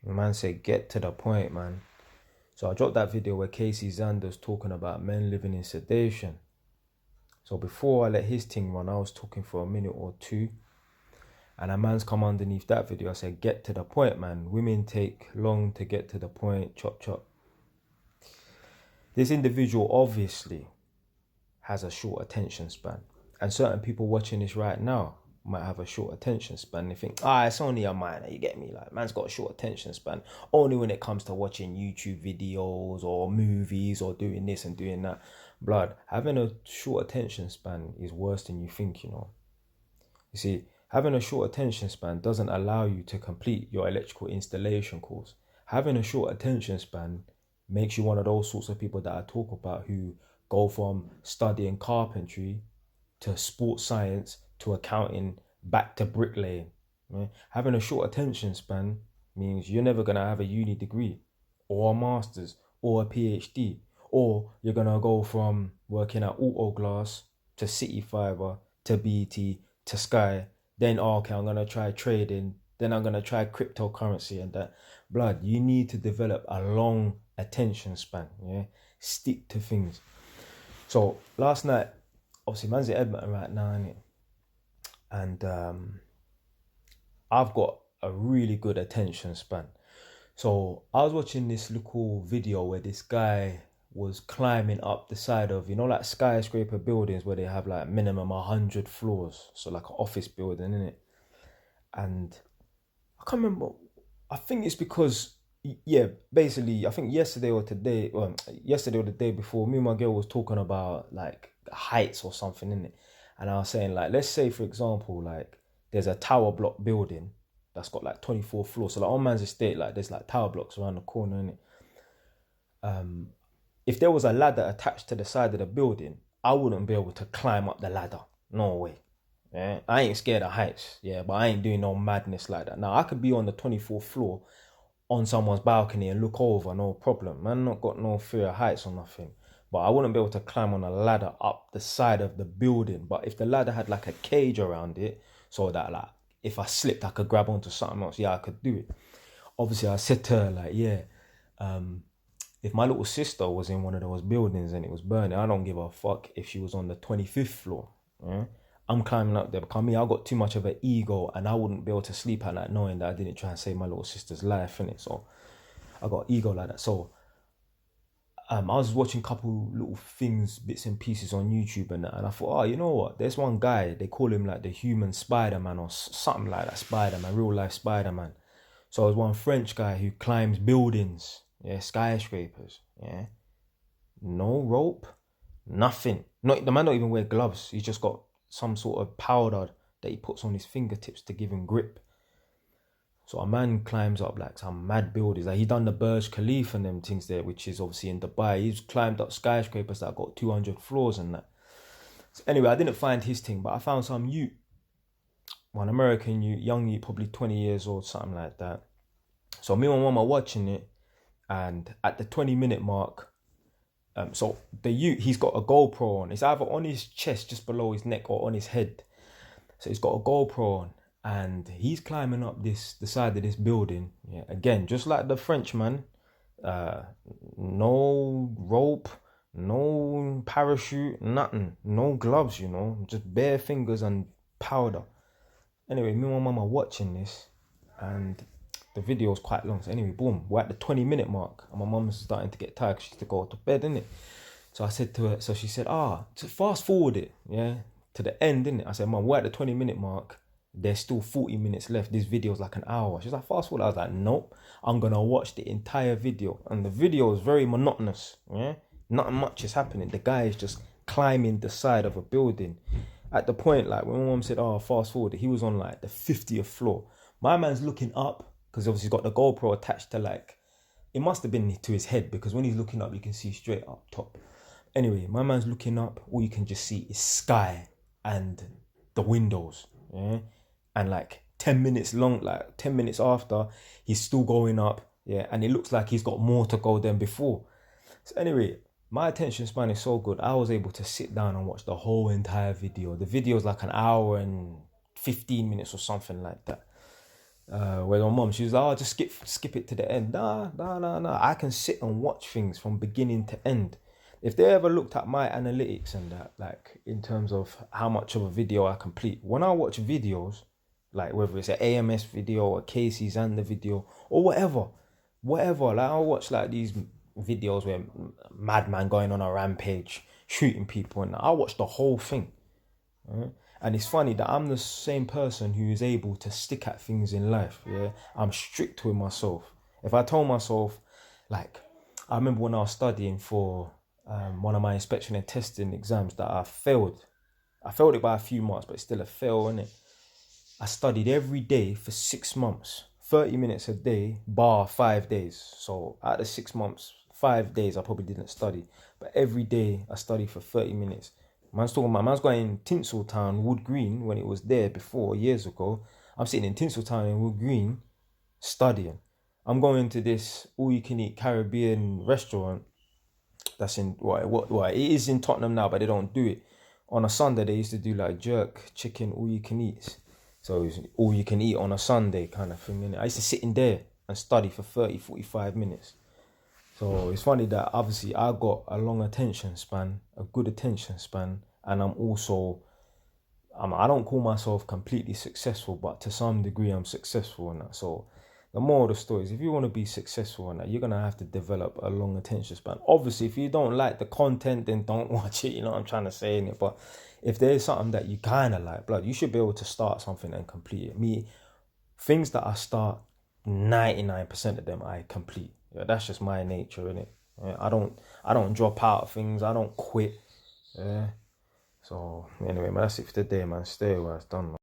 The man said, get to the point, man. So I dropped that video where Casey Zander's talking about men living in sedation. So before I let his thing run, I was talking for a minute or two. And a man's come underneath that video. I said, get to the point, man. Women take long to get to the point. Chop, chop. This individual obviously has a short attention span. And certain people watching this right now might have a short attention span. They think, it's only a minor, you get me? Like, man's got a short attention span. Only when it comes to watching YouTube videos or movies or doing this and doing that. Blood, having a short attention span is worse than you think, you know. You see, having a short attention span doesn't allow you to complete your electrical installation course. Having a short attention span makes you one of those sorts of people that I talk about who go from studying carpentry to sports science to accounting back to bricklaying. Right? Having a short attention span means you're never going to have a uni degree or a master's or a PhD, or you're going to go from working at Autoglass to City Fibre to BT to Sky. Then, okay, I'm going to try trading. Then I'm going to try cryptocurrency and that. Blood, you need to develop a long attention span. Yeah, stick to things. So last night, obviously, man's in Edmonton right now, innit? And I've got a really good attention span. So I was watching this little video where this guy was climbing up the side of, you know, like skyscraper buildings where they have like minimum 100 floors. So like an office building, innit? And I can't remember. I think it's because, yeah, basically, I think yesterday or the day before, me and my girl was talking about like heights or something, innit? And I was saying, like, let's say, for example, like, there's a tower block building that's got like 24 floors. So like on man's estate, like there's like tower blocks around the corner, innit? If there was a ladder attached to the side of the building, I wouldn't be able to climb up the ladder. No way. Yeah, I ain't scared of heights, yeah, but I ain't doing no madness like that. Now, I could be on the 24th floor on someone's balcony and look over, no problem. Man, not got no fear of heights or nothing. But I wouldn't be able to climb on a ladder up the side of the building. But if the ladder had like a cage around it, so that like if I slipped, I could grab onto something else, yeah, I could do it. Obviously, I said to her, like, yeah, if my little sister was in one of those buildings and it was burning, I don't give a fuck if she was on the 25th floor. Yeah? I'm climbing up there because I got too much of an ego and I wouldn't be able to sleep at night knowing that I didn't try and save my little sister's life, innit? So I got ego like that. So I was watching a couple little things, bits and pieces on YouTube and I thought, you know what? There's one guy, they call him like the human Spider-Man or something like that, Spider-Man, real life Spider-Man. So there's one French guy who climbs buildings, yeah, skyscrapers, yeah. No rope, nothing. The man don't even wear gloves. He's just got some sort of powder that he puts on his fingertips to give him grip. So a man climbs up like some mad buildings. Like he done the Burj Khalifa and them things there, which is obviously in Dubai. He's climbed up skyscrapers that got 200 floors and that. So anyway, I didn't find his thing, but I found some youth. One American youth, young youth, probably 20 years old, something like that. So me and my mum are watching it. And at the 20-minute mark, so the youth, he's got a GoPro on. It's either on his chest, just below his neck, or on his head. So he's got a GoPro on, and he's climbing up the side of this building. Yeah, again, just like the Frenchman, no rope, no parachute, nothing, no gloves, you know, just bare fingers and powder. Anyway, me and my mum are watching this, and the video is quite long. So anyway, boom, we're at the 20-minute mark, and my mum's starting to get tired because she has to go to bed, innit? So I said to her, so she said, to fast forward it, yeah, to the end, innit? I said, Mum, we're at the 20-minute mark. There's still 40 minutes left. This video's like an hour. She's like, fast forward. I was like, nope, I'm going to watch the entire video. And the video is very monotonous, yeah? Not much is happening. The guy is just climbing the side of a building. At the point, like, when my mum said, fast forward, he was on like the 50th floor. My man's looking up, because obviously he's got the GoPro attached to like, it must have been to his head, because when he's looking up, you can see straight up top. Anyway, my man's looking up, all you can just see is sky and the windows, yeah? And like 10 minutes after, he's still going up, yeah? And it looks like he's got more to go than before. So anyway, my attention span is so good, I was able to sit down and watch the whole entire video. The video is like an hour and 15 minutes or something like that. Where my mom, she was like, oh, just skip it to the end. Nah. I can sit and watch things from beginning to end. If they ever looked at my analytics and that, like in terms of how much of a video I complete, when I watch videos, like whether it's an AMS video or Casey Zander video or whatever, like I'll watch like these videos where madman going on a rampage, shooting people, and I watch the whole thing. Right? And it's funny that I'm the same person who is able to stick at things in life. Yeah, I'm strict with myself. If I told myself, like, I remember when I was studying for one of my inspection and testing exams that I failed. I failed it by a few marks, but it's still a fail, innit? I studied every day for 6 months, 30 minutes a day, bar 5 days. So out of 6 months, 5 days I probably didn't study, but every day I studied for 30 minutes. Man's talking about, man's going in Tinseltown, Wood Green, when it was there before, years ago. I'm sitting in Tinseltown in Wood Green, studying. I'm going to this all-you-can-eat Caribbean restaurant that's in, what, it is in Tottenham now, but they don't do it. On a Sunday, they used to do like jerk, chicken, all-you-can-eats. So it's all you can eat on a Sunday kind of thing, innit? I used to sit in there and study for 30, 45 minutes. So it's funny that obviously I got a long attention span, a good attention span, and I don't call myself completely successful, but to some degree I'm successful in that. So the moral of the story is, if you want to be successful in that, you're going to have to develop a long attention span. Obviously, if you don't like the content, then don't watch it, you know what I'm trying to say in it. But if there's something that you kind of like, blood, you should be able to start something and complete it. Things that I start, 99% of them I complete. Yeah, that's just my nature, innit? Yeah, I don't drop out of things. I don't quit. Yeah. So anyway, man, that's it for today, man. Stay away. It's done, man.